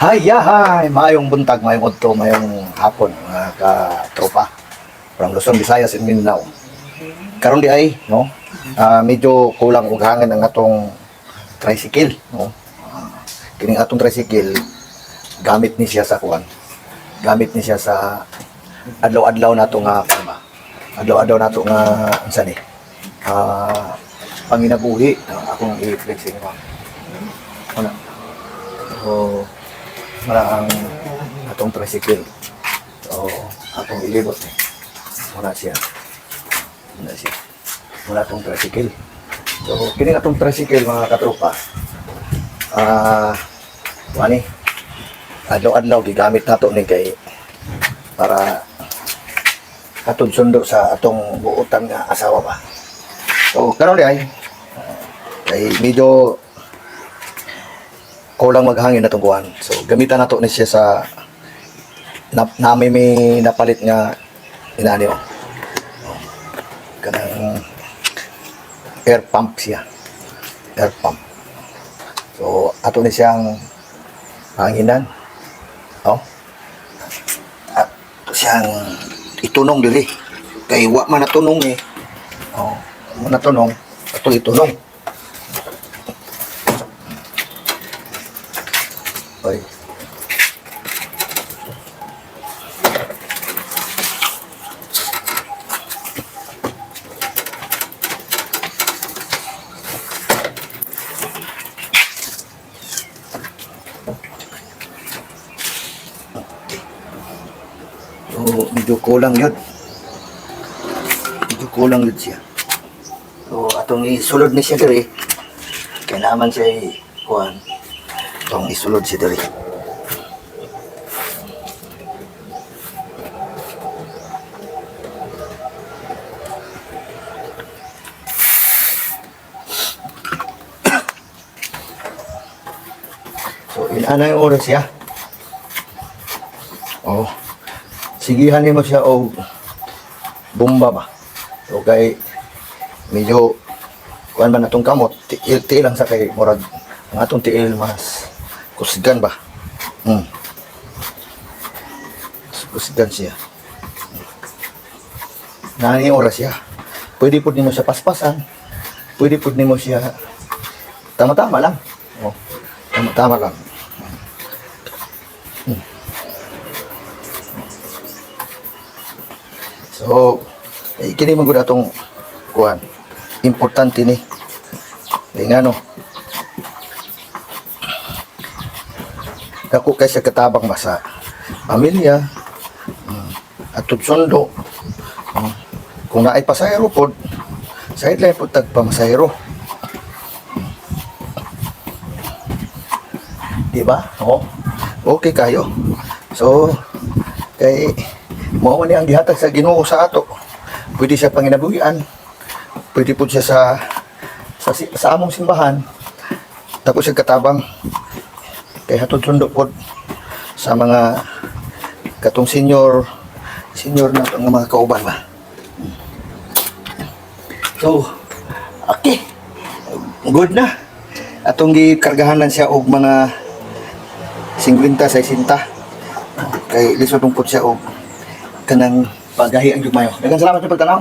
Hay, mayong buntag, mayong udto, mayong hapon, mga katropa. From Luzon, Visayas, and Mindanao. Karon di ay, no? Medyo kulang og hangin ang atong tricycle, no? Kining atong tricycle, gamit ni siya sa kuan. Gamit ni siya sa adlaw-adlaw nato nga farma. Adlaw-adlaw nato nga unsa ni? Panginabuhi, akong i-flexing mo. Ano? So, mara ang atong tricycle. So, atong ilibot ni. Muna siya. Muna atong tricycle. So, kining atong tricycle mga katropa. Wani. Adlaw-adlaw gigamit nato ni kay para atong sundo sa atong buotan nga asawa ba. So, karon di ay kay medyo kulang maghangin na itong kuhan. So, gamitan nato ni siya sa namin may napalit nga inani o. Kanang air pump siya. Air pump. So, ato ni siyang hanginan. O. Ato siyang itunong dili. Kay wa man natunong eh. O. Man natunong. Ato itunong. Oy. So, medyo kulang yun. Medyo kulang yun siya. So, atong isulod ni siya diri. Kaya naman siya kuhan. Itong isulod siya diri. So, inana yung oras siya. Oh. Sigihan mo siya o bomba ba. So, kay medyo kuhan ba na itong kamot. Tiil lang sa kay murag. Ang atong tiil mas kusgan ba? Kusgan siya. Nani oras siya. Pwede po nimo siya paspasan. Pwede po nimo siya tama-tama lang. Oh, tama-tama lang. So, kini man gud atong kuan. Importante ni. Nga no. Dako kay sa katabang masa pamilya at sundo kung naay pasahero pod sideline pod tagpamasahero, di ba? Okay kayo. So kay mao man ang gihatag sa Ginoo sa ato. Pwede siya panginabuhian, pwede pod siya sa among simbahan, tapos siya katabang kay hatod sundo pod sa mga katong senior na itong mga kauban ba. So, okay. Good na. Atong gikargahanan siya og mga 50-60. Kay lisod po siya og kanang pagahi ang jumayo. Daghang salamat sa pagtanaw.